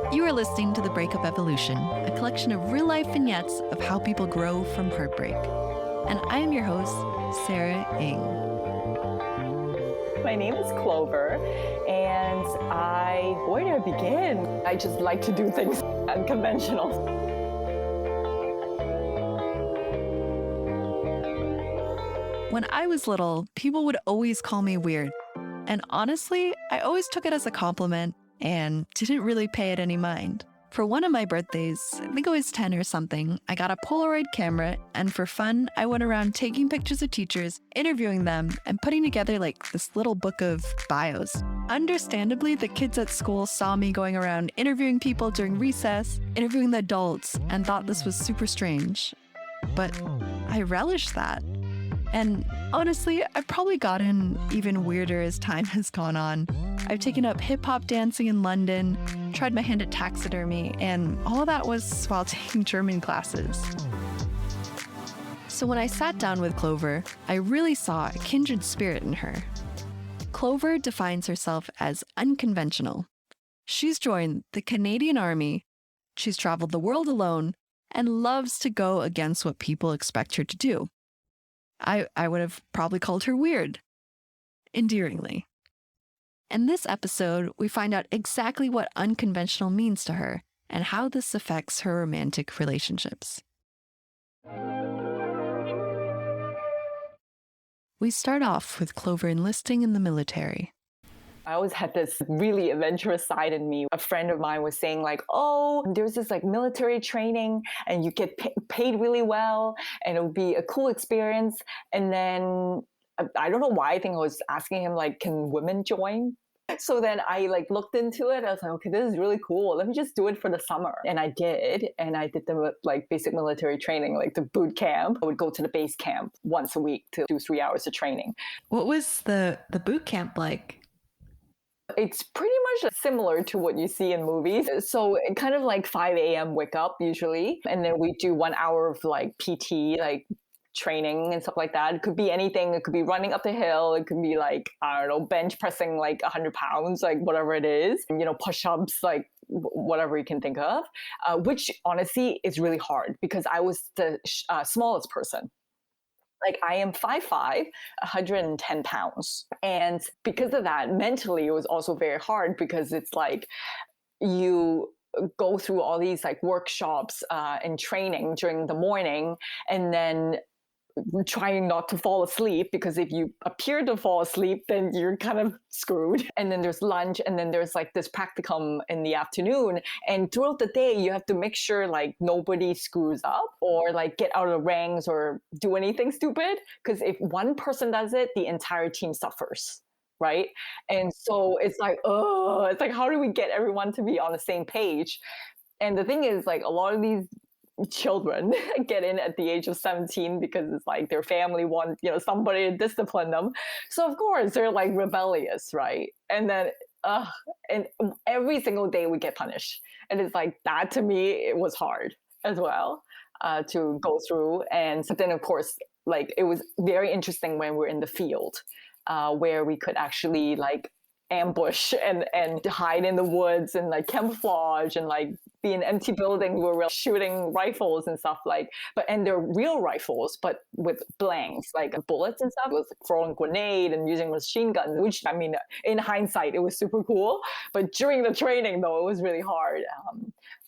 You are listening to The Breakup Evolution, a collection of real-life vignettes of how people grow from heartbreak. And I am your host, Sarah Ng. My name is Clover, and where do I begin? I just like to do things unconventional. When I was little, people would always call me weird. And honestly, I always took it as a compliment and didn't really pay it any mind. For one of my birthdays, I think I was 10 or something, I got a Polaroid camera, and for fun, I went around taking pictures of teachers, interviewing them, and putting together like this little book of bios. Understandably, the kids at school saw me going around interviewing people during recess, interviewing the adults, and thought this was super strange. But I relished that. And honestly, I've probably gotten even weirder as time has gone on. I've taken up hip-hop dancing in London, tried my hand at taxidermy, and all of that was while taking German classes. So when I sat down with Clover, I really saw a kindred spirit in her. Clover defines herself as unconventional. She's joined the Canadian Army, she's traveled the world alone, and loves to go against what people expect her to do. I would have probably called her weird, endearingly. In this episode, we find out exactly what unconventional means to her and how this affects her romantic relationships. We start off with Clover enlisting in the military. I always had this really adventurous side in me. A friend of mine was saying like, oh, there's this like military training and you get paid really well and it would be a cool experience. And then I don't know why, I think I was asking him like, can women join? So then I like looked into it. I was like, okay, this is really cool. Let me just do it for the summer. And I did. And I did the like basic military training, like the boot camp. I would go to the base camp once a week to do 3 hours of training. What was the boot camp like? It's pretty much similar to what you see in movies. So kind of like 5 a.m. wake up usually. And then we do 1 hour of like PT, like training and stuff like that. It could be anything. It could be running up the hill. It could be like, I don't know, bench pressing like 100 pounds, like whatever it is, push-ups, like whatever you can think of, which honestly is really hard because I was the smallest person. Like I am 5'5", 110 pounds. And because of that, mentally, it was also very hard because it's like you go through all these like workshops and training during the morning and then trying not to fall asleep, because if you appear to fall asleep, then you're kind of screwed. And then there's lunch, and then there's like this practicum in the afternoon. And throughout the day, you have to make sure like nobody screws up or like get out of the ranks or do anything stupid. Because if one person does it, the entire team suffers. Right. And so it's like, how do we get everyone to be on the same page? And the thing is, like, a lot of these children get in at the age of 17 because it's like their family wants, somebody to discipline them. So of course they're like rebellious, right? And then and every single day we get punished. And it's like that, to me, it was hard as well to go through. And so then of course, like, it was very interesting when we're in the field where we could actually like ambush and hide in the woods and like camouflage and like be in empty buildings where we're shooting rifles and stuff, and they're real rifles but with blanks, like bullets and stuff. It was throwing grenade and using machine gun, which, I mean, in hindsight it was super cool, but during the training though it was really hard.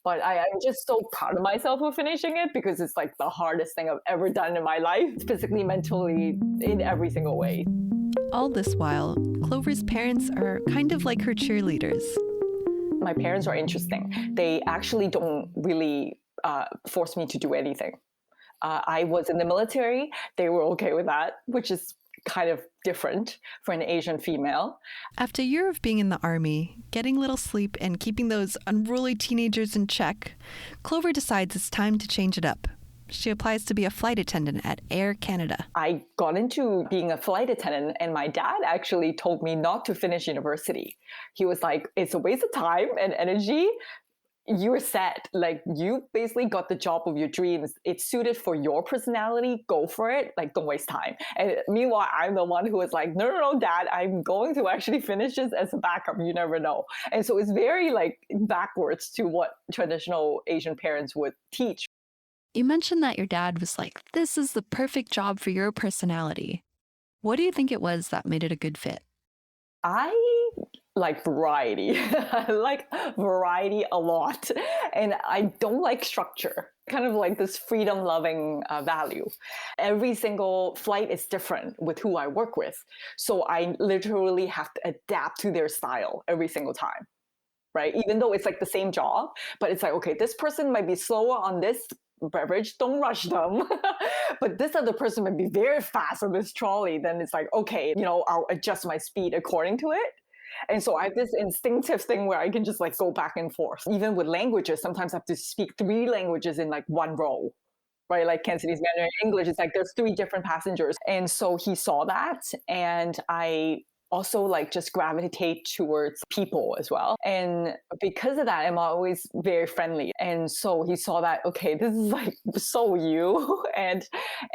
But I'm just so proud of myself for finishing it because it's like the hardest thing I've ever done in my life, physically, mentally, in every single way. All this while, Clover's parents are kind of like her cheerleaders. My parents are interesting. They actually don't really force me to do anything. I was in the military. They were okay with that, which is kind of different for an Asian female. After a year of being in the army, getting little sleep, and keeping those unruly teenagers in check, Clover decides it's time to change it up. She applies to be a flight attendant at Air Canada. I got into being a flight attendant, and my dad actually told me not to finish university. He was like, it's a waste of time and energy. you're set. Like you basically got the job of your dreams. It's suited for your personality. Go for it. Like don't waste time. And meanwhile, I'm the one who was like, no, no, no, dad, I'm going to actually finish this as a backup. You never know. And so it's very like backwards to what traditional Asian parents would teach. You mentioned that your dad was like, this is the perfect job for your personality. What do you think it was that made it a good fit? I like variety. I like variety a lot. And I don't like structure, kind of like this freedom loving value. Every single flight is different with who I work with. So I literally have to adapt to their style every single time. Right? Even though it's like the same job, but it's like, okay, this person might be slower on this beverage, don't rush them. But this other person might be very fast on this trolley, then it's like, okay, I'll adjust my speed according to it. And so I have this instinctive thing where I can just like go back and forth. Even with languages, sometimes I have to speak three languages in like one row. Right, like Cantonese, Mandarin, English. It's like there's three different passengers, and so he saw that, and I also like just gravitate towards people as well. And because of that, I'm always very friendly. And so he saw that, okay, this is like so you, and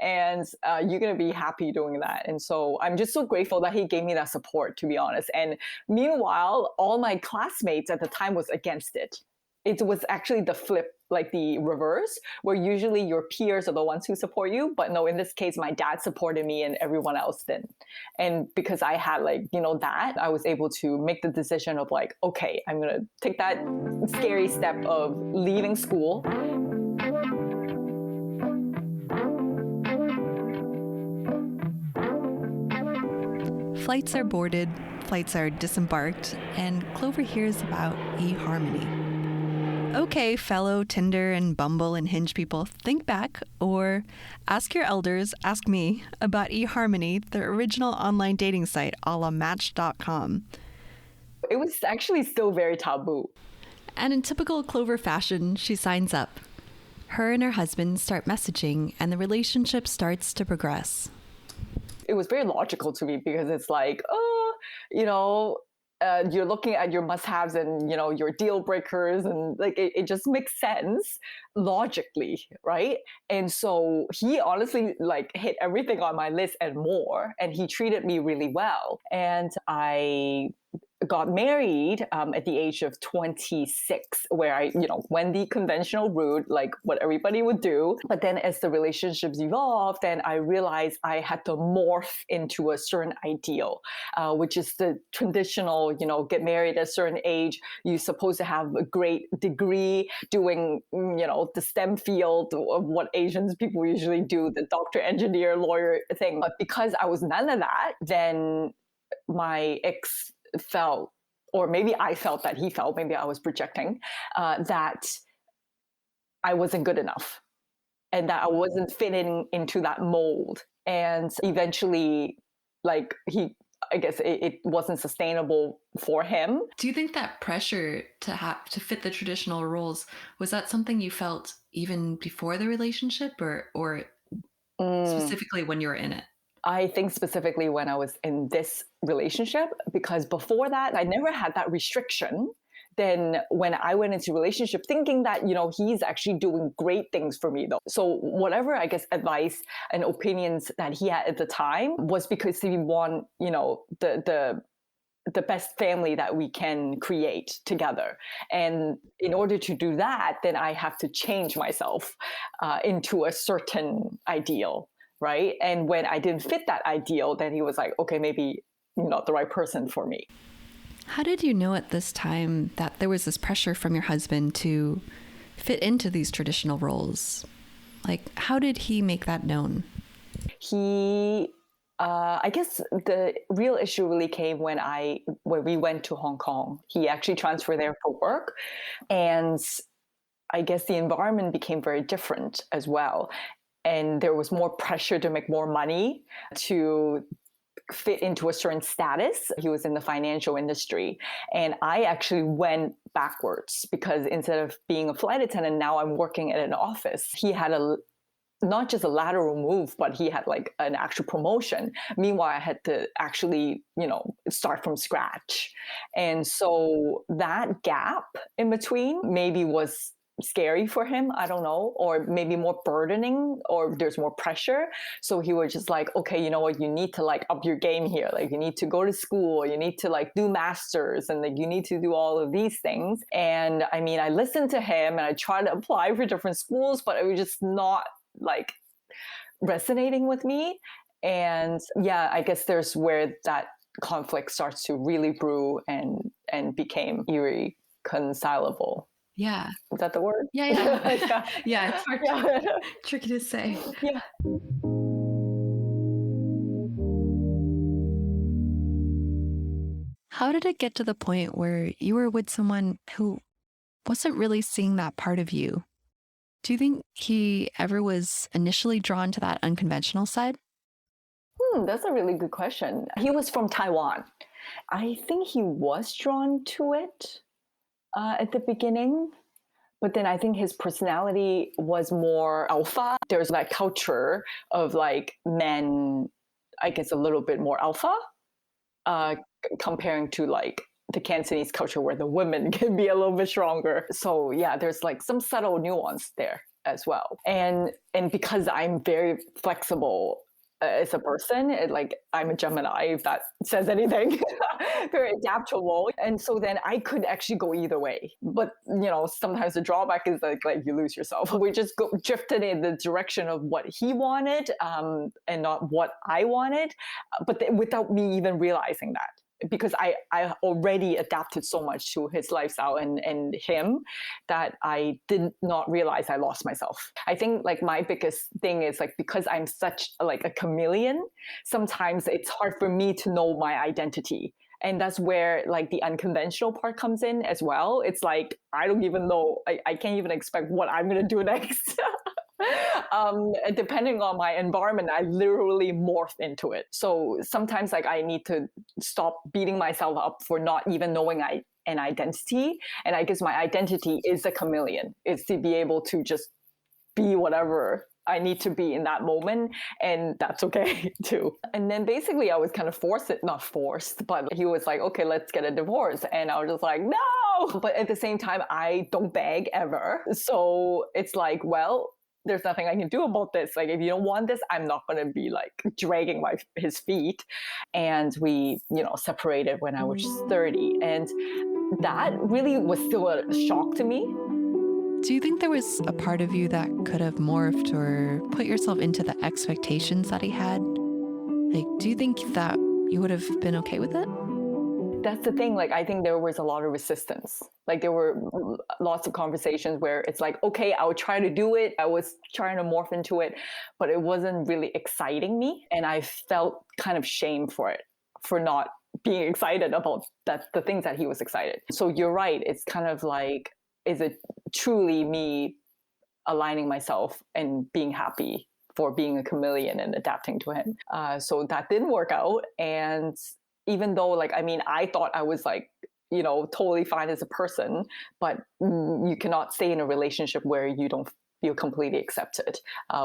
you're gonna be happy doing that. And so I'm just so grateful that he gave me that support, to be honest. And meanwhile, all my classmates at the time was against it. It was actually the flip, like the reverse, where usually your peers are the ones who support you. But no, in this case, my dad supported me and everyone else didn't. And because I had like, that, I was able to make the decision of like, okay, I'm going to take that scary step of leaving school. Flights are boarded, flights are disembarked, and Clover hears about eHarmony. Okay, fellow Tinder and Bumble and Hinge people, think back or ask your elders, ask me, about eHarmony, the original online dating site a la Match.com. It was actually still very taboo. And in typical Clover fashion, she signs up. Her and her husband start messaging, and the relationship starts to progress. It was very logical to me because it's like, you're looking at your must-haves and your deal breakers, and like it just makes sense logically, right? And so he honestly like hit everything on my list and more, and he treated me really well. And I got married at the age of 26, where I, went the conventional route, like what everybody would do. But then as the relationships evolved, then I realized I had to morph into a certain ideal, which is the traditional, get married at a certain age. You're supposed to have a great degree doing, the STEM field of what Asians people usually do, the doctor, engineer, lawyer thing. But because I was none of that, then my ex felt, or maybe I felt that he felt, maybe I was projecting, that I wasn't good enough and that I wasn't fitting into that mold. And eventually, like I guess it wasn't sustainable for him. Do you think that pressure to fit the traditional roles, was that something you felt even before the relationship or specifically when you were in it? I think specifically when I was in this relationship, because before that, I never had that restriction. Then when I went into relationship thinking that, he's actually doing great things for me though. So whatever, I guess, advice and opinions that he had at the time was because he want, the best family that we can create together. And in order to do that, then I have to change myself into a certain ideal. Right. And when I didn't fit that ideal, then he was like, okay, maybe you're not the right person for me. How did you know at this time that there was this pressure from your husband to fit into these traditional roles? Like, how did he make that known? I guess the real issue really came when we went to Hong Kong. He actually transferred there for work. And I guess the environment became very different as well. And there was more pressure to make more money, to fit into a certain status. He was in the financial industry. And I actually went backwards because instead of being a flight attendant, now I'm working at an office. He had a not just a lateral move, but he had like an actual promotion. Meanwhile, I had to actually, start from scratch. And so that gap in between maybe was scary for him. I don't know, or maybe more burdening, or there's more pressure. So he was just like, okay, you know what, you need to like up your game here. Like you need to go to school, you need to like do masters, and like you need to do all of these things. And I mean, I listened to him and I tried to apply for different schools, but it was just not like resonating with me. And yeah, I guess there's where that conflict starts to really brew and became irreconcilable. Yeah. Is that the word? Yeah, yeah. Yeah. Yeah, it's hard Yeah. tricky to say. Yeah. How did it get to the point where you were with someone who wasn't really seeing that part of you? Do you think he ever was initially drawn to that unconventional side? That's a really good question. He was from Taiwan. I think he was drawn to it at the beginning, but then I think his personality was more alpha. There's that culture of like men, I guess, a little bit more alpha, comparing to like the Cantonese culture where the women can be a little bit stronger. So yeah, there's like some subtle nuance there as well. And because I'm very flexible as a person, like I'm a Gemini, if that says anything, very adaptable. And so then I could actually go either way. But sometimes the drawback is like you lose yourself. We just drifted in the direction of what he wanted, and not what I wanted, but without me even realizing that. Because I already adapted so much to his lifestyle and him that I did not realize I lost myself. I think like my biggest thing is like, because I'm such like a chameleon, sometimes it's hard for me to know my identity. And that's where like the unconventional part comes in as well. It's like, I don't even know, I can't even expect what I'm going to do next. Depending on my environment, I literally morph into it. So sometimes like I need to stop beating myself up for not even knowing an identity. And I guess my identity is a chameleon. It's to be able to just be whatever I need to be in that moment, and that's okay too. And then basically I was kind of not forced, but he was like, okay, let's get a divorce. And I was just like, no. But at the same time, I don't beg ever. So it's like, well, there's nothing I can do about this. Like, if you don't want this, I'm not going to be like dragging his feet. And we, separated when I was 30. And that really was still a shock to me. Do you think there was a part of you that could have morphed or put yourself into the expectations that he had? Like, do you think that you would have been okay with it? That's the thing. Like, I think there was a lot of resistance. Like, there were lots of conversations where it's like, okay, I would try to do it. I was trying to morph into it, but it wasn't really exciting me. And I felt kind of shame for it, for not being excited about the things that he was excited. So you're right. It's kind of like, is it truly me aligning myself and being happy for being a chameleon and adapting to him? So that didn't work out. And even though, like, I mean, I thought I was like, totally fine as a person, but you cannot stay in a relationship where you don't feel completely accepted,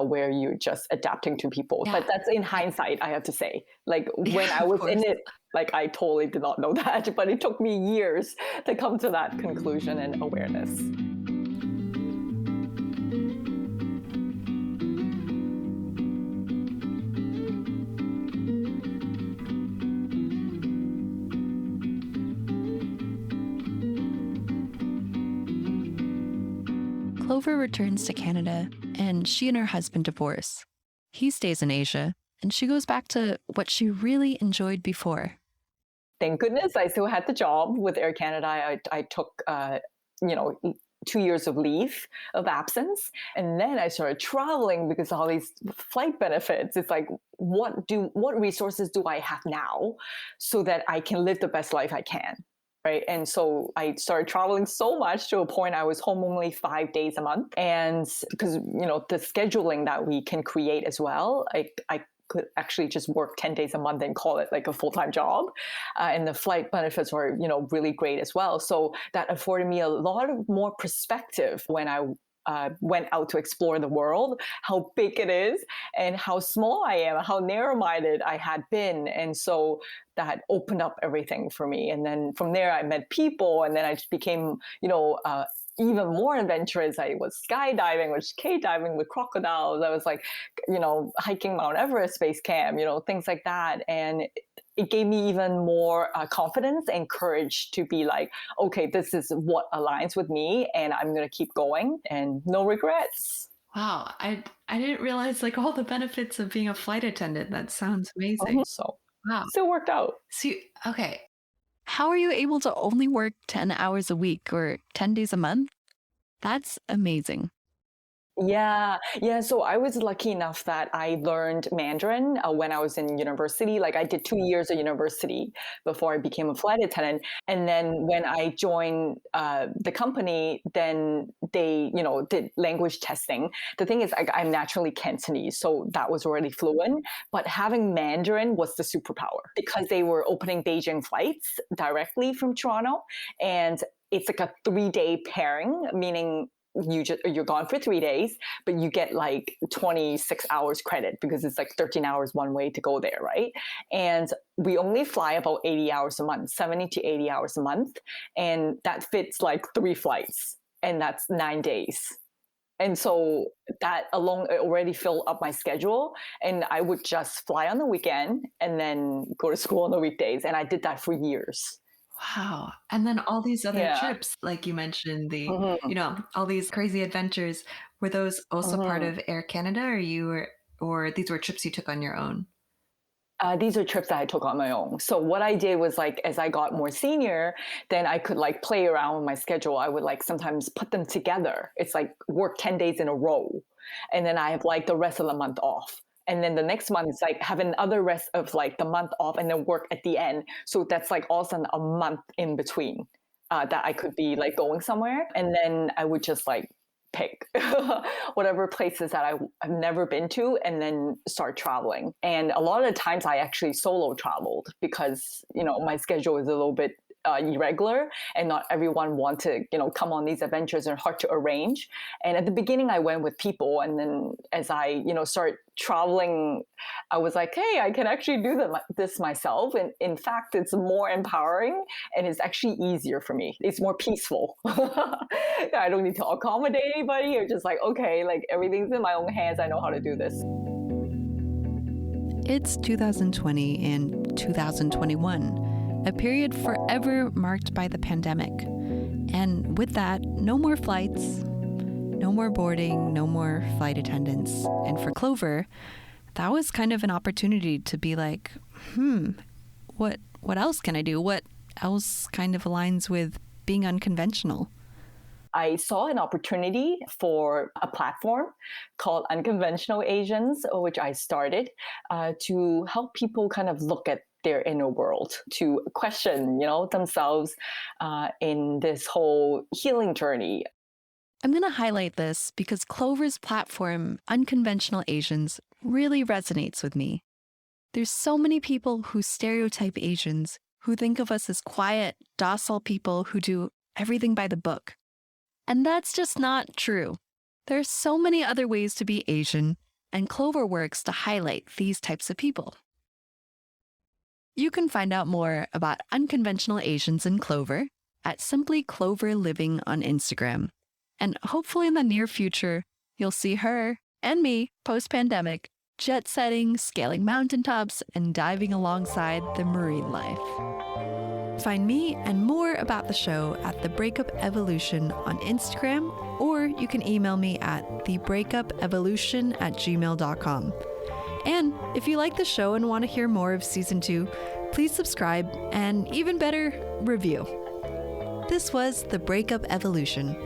where you're just adapting to people. Yeah. But that's in hindsight, I have to say. Like, when I was in it, like, I totally did not know that, but it took me years to come to that conclusion and awareness. Clover returns to Canada, and she and her husband divorce. He stays in Asia, and she goes back to what she really enjoyed before. Thank goodness I still had the job with Air Canada. I took, 2 years of leave of absence. And then I started traveling because of all these flight benefits. It's like, what resources do I have now so that I can live the best life I can? Right. And so I started traveling so much to a point I was home only 5 days a month. And because, the scheduling that we can create as well, I could actually just work 10 days a month and call it like a full-time job. And the flight benefits were, really great as well. So that afforded me a lot of more perspective when I went out to explore the world, how big it is, and how small I am, how narrow-minded I had been. And so that opened up everything for me. And then from there, I met people, and then I just became, even more adventurous. I was skydiving, was cave diving with crocodiles. I was like, hiking Mount Everest base camp, things like that. And it gave me even more confidence and courage to be like, okay, this is what aligns with me, and I'm going to keep going, and no regrets. Wow, I didn't realize like all the benefits of being a flight attendant. That sounds amazing. So Wow. still worked out. Okay. How are you able to only work 10 hours a week or 10 days a month? That's amazing. Yeah, yeah. So I was lucky enough that I learned Mandarin when I was in university. Like I did 2 years of university before I became a flight attendant. And then when I joined the company, then they, did language testing. The thing is, I'm naturally Cantonese, so that was already fluent. But having Mandarin was the superpower because they were opening Beijing flights directly from Toronto, and it's like a 3-day pairing, meaning you're gone for 3 days, but you get like 26 hours credit because it's like 13 hours one way to go there, right? And we only fly about 80 hours a month, 70 to 80 hours a month, and that fits like 3 flights, and that's 9 days. And so that alone already filled up my schedule, and I would just fly on the weekend and then go to school on the weekdays, and I did that for years. Wow. And then all these other Yeah. trips, like you mentioned, Mhm. all these crazy adventures, were those also part Mhm. of Air Canada, or these were trips you took on your own? These are trips that I took on my own. So what I did was like, as I got more senior, then I could like play around with my schedule. I would like sometimes put them together. It's like work 10 days in a row. And then I have like the rest of the month off. And then the next month is like have another rest of like the month off and then work at the end. So that's like also a month in between that I could be like going somewhere. And then I would just like pick whatever places that I've never been to and then start traveling. And a lot of the times I actually solo traveled because, my schedule is a little bit irregular and not everyone want to, come on these adventures and hard to arrange. And at the beginning I went with people. And then as I, start traveling, I was like, hey, I can actually do this myself. And in fact, it's more empowering and it's actually easier for me. It's more peaceful. I don't need to accommodate anybody. Or just like, okay, like everything's in my own hands. I know how to do this. It's 2020 and 2021, a period forever marked by the pandemic. And with that, no more flights, no more boarding, no more flight attendants. And for Clover, that was kind of an opportunity to be like, what else can I do? What else kind of aligns with being unconventional? I saw an opportunity for a platform called Unconventional Asians, which I started to help people kind of look at their inner world, to question, themselves in this whole healing journey. I'm going to highlight this because Clover's platform, Unconventional Asians, really resonates with me. There's so many people who stereotype Asians, who think of us as quiet, docile people who do everything by the book. And that's just not true. There are so many other ways to be Asian, and Clover works to highlight these types of people. You can find out more about Unconventional Asians and Clover at Simply Clover Living on Instagram. And hopefully in the near future, you'll see her and me post-pandemic jet-setting, scaling mountaintops, and diving alongside the marine life. Find me and more about the show at The Breakup Evolution on Instagram, or you can email me at thebreakupevolution@gmail.com. And if you like the show and want to hear more of Season 2, please subscribe and even better, review. This was The Breakup Evolution.